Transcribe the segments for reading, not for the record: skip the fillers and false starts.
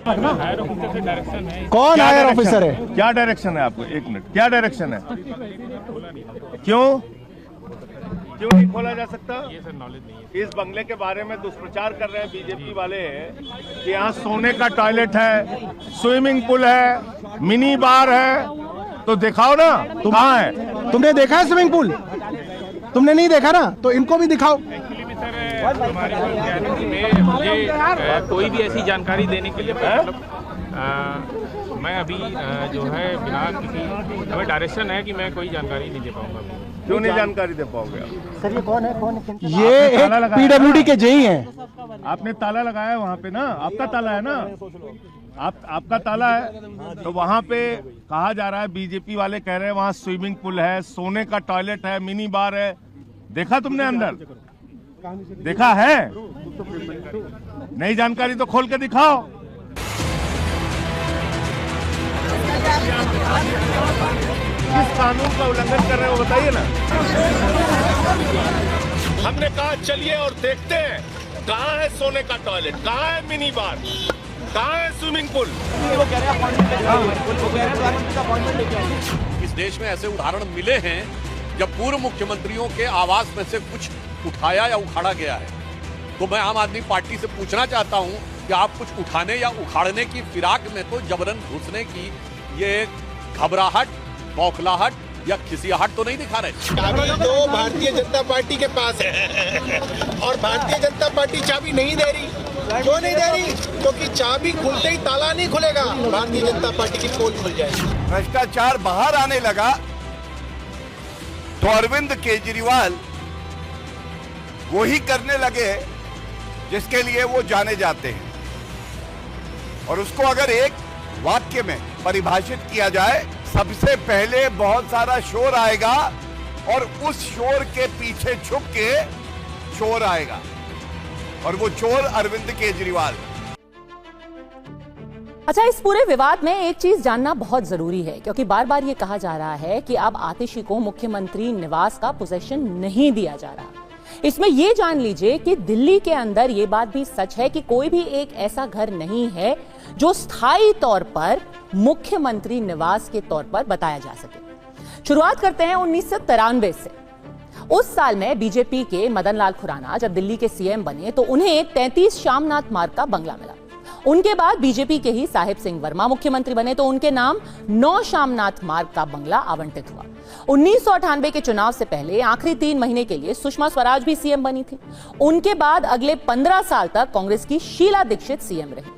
कौन higher officer है? क्या डायरेक्शन है आपको? एक मिनट, क्या डायरेक्शन है? क्यों नहीं खोला जा सकता? ये सर नॉलेज नहीं है। इस बंगले के बारे में दुष्प्रचार कर रहे हैं बीजेपी वाले कि यहाँ सोने का टॉयलेट है, स्विमिंग पूल है, मिनी बार है, तो दिखाओ ना कहाँ है? तुमने देखा है स्विमिंग पूल? तुमने नहीं देखा ना, तो इनको भी दिखाओ। हमारी मुझे कोई भी ऐसी जानकारी देने के लिए मैं अभी जो है बिना किसी हमें डायरेक्शन है कि मैं कोई जानकारी नहीं दे पाऊंगा। क्यों नहीं जानकारी दे पाओगे आप? सर ये कौन है? ये एक पीडब्ल्यूडी के जेई हैं। आपने ताला लगाया वहाँ पे ना, आपका ताला है ना, आपका ताला है, तो वहाँ पे कहा जा रहा है, बीजेपी वाले कह रहे हैं वहाँ स्विमिंग पूल है, सोने का टॉयलेट है, मिनी बार है। देखा तुमने अंदर? देखा है? नई जानकारी तो खोल के दिखाओ। किस कानून का उल्लंघन कर रहे हो बताइए ना। हमने कहा चलिए और देखते हैं कहाँ है सोने का टॉयलेट, कहाँ है मिनी बार, कहाँ है स्विमिंग पूल। इस देश में ऐसे उदाहरण मिले हैं जब पूर्व मुख्यमंत्रियों के आवास में से कुछ उठाया या उखाड़ा गया है। तो मैं आम आदमी पार्टी से पूछना चाहता हूं कि आप कुछ उठाने या उखाड़ने की फिराक में तो जबरन घुसने की ये घबराहट, बौखलाहट या खिसियाहट तो नहीं दिखा रहे? चाबी तो भारतीय जनता पार्टी के पास है और भारतीय जनता पार्टी चाबी नहीं दे रही। क्यों नहीं दे रही? क्योंकि चाबी खुलते ही ताला नहीं खुलेगा, भारतीय जनता पार्टी की पोल खुल जाएगी। भ्रष्टाचार बाहर आने लगा तो अरविंद केजरीवाल वही करने लगे जिसके लिए वो जाने जाते हैं, और उसको अगर एक वाक्य में परिभाषित किया जाए, सबसे पहले बहुत सारा शोर आएगा और उस शोर के पीछे छुप के चोर आएगा, और वो चोर अरविंद केजरीवाल। अच्छा, इस पूरे विवाद में एक चीज जानना बहुत जरूरी है, क्योंकि बार बार ये कहा जा रहा है कि अब आतिशी को मुख्यमंत्री निवास का पोजीशन नहीं दिया जा रहा। इसमें ये जान लीजिए कि दिल्ली के अंदर ये बात भी सच है कि कोई भी एक ऐसा घर नहीं है जो स्थायी तौर पर मुख्यमंत्री निवास के तौर पर बताया जा सके। शुरुआत करते हैं 1993 से। उस साल में बीजेपी के मदन लाल खुराना जब दिल्ली के सीएम बने तो उन्हें 33 शामनाथ मार्ग का बंगला मिला। उनके बाद बीजेपी के ही साहिब सिंह वर्मा मुख्यमंत्री बने तो उनके नाम 9 शामनाथ मार्ग का बंगला आवंटित हुआ। 1998 के चुनाव से पहले आखिरी 3 महीने के लिए सुषमा स्वराज भी सीएम बनी थी। उनके बाद अगले 15 साल तक कांग्रेस की शीला दीक्षित सीएम रही।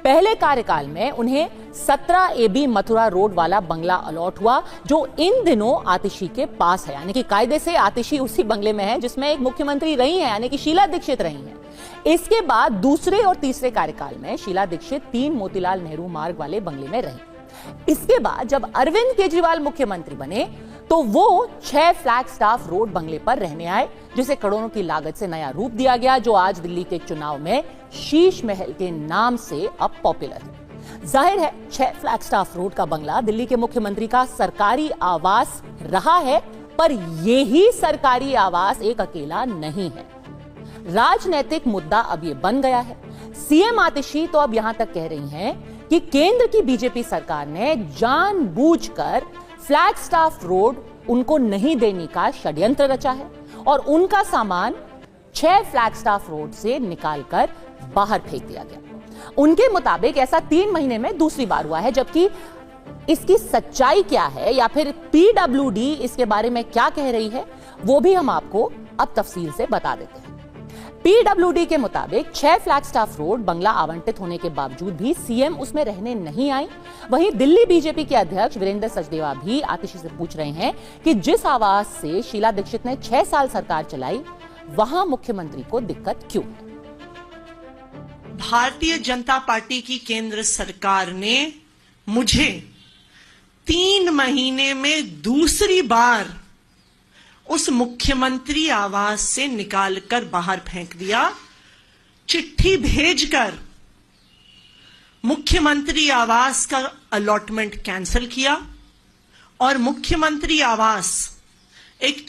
पहले कार्यकाल में उन्हें 17 AB मथुरा रोड वाला बंगला अलॉट हुआ, जो इन दिनों आतिशी के पास है। यानी कि कायदे से आतिशी उसी बंगले में है जिसमें एक मुख्यमंत्री रही है, यानी कि शीला दीक्षित रही है। इसके बाद दूसरे और तीसरे कार्यकाल में शीला दीक्षित 3 मोतीलाल नेहरू मार्ग वाले बंगले में रही। इसके बाद जब अरविंद केजरीवाल मुख्यमंत्री बने तो वो 6 फ्लैग स्टाफ रोड बंगले पर रहने आए, जिसे करोड़ों की लागत से नया रूप दिया गया, जो आज दिल्ली के चुनाव में शीश महल के नाम से अब पॉपुलर है। जाहिर है 6 फ्लैग स्टाफ रोड का बंगला दिल्ली के मुख्यमंत्री का सरकारी आवास रहा है, पर यही सरकारी आवास एक अकेला नहीं है। राजनीतिक मुद्दा अब ये बन गया है। सीएम आतिशी तो अब यहां तक कह रही हैं कि केंद्र की बीजेपी सरकार ने जानबूझकर फ्लैग स्टाफ रोड उनको नहीं देने का षड्यंत्र रचा है और उनका सामान 6 फ्लैग स्टाफ रोड से निकालकर बाहर फेंक दिया गया। उनके मुताबिक ऐसा 3 महीने में दूसरी बार हुआ है, जबकि इसकी सच्चाई क्या है या फिर पीडब्ल्यूडी इसके बारे में क्या कह रही है, वो भी हम आपको अब तफसील से बता देते हैं। पीडब्ल्यूडी के मुताबिक 6 फ्लैग स्टाफ रोड बंगला आवंटित होने के बावजूद भी सीएम उसमें रहने नहीं आई। वहीं दिल्ली बीजेपी के अध्यक्ष वीरेंद्र सचदेवा भी आतिशी से पूछ रहे हैं कि जिस आवास से शीला दीक्षित ने 6 साल सरकार चलाई, वहां मुख्यमंत्री को दिक्कत क्यों? भारतीय जनता पार्टी की केंद्र सरकार ने मुझे 3 महीने में दूसरी बार उस मुख्यमंत्री आवास से निकालकर बाहर फेंक दिया। चिट्ठी भेजकर मुख्यमंत्री आवास का अलॉटमेंट कैंसिल किया और मुख्यमंत्री आवास एक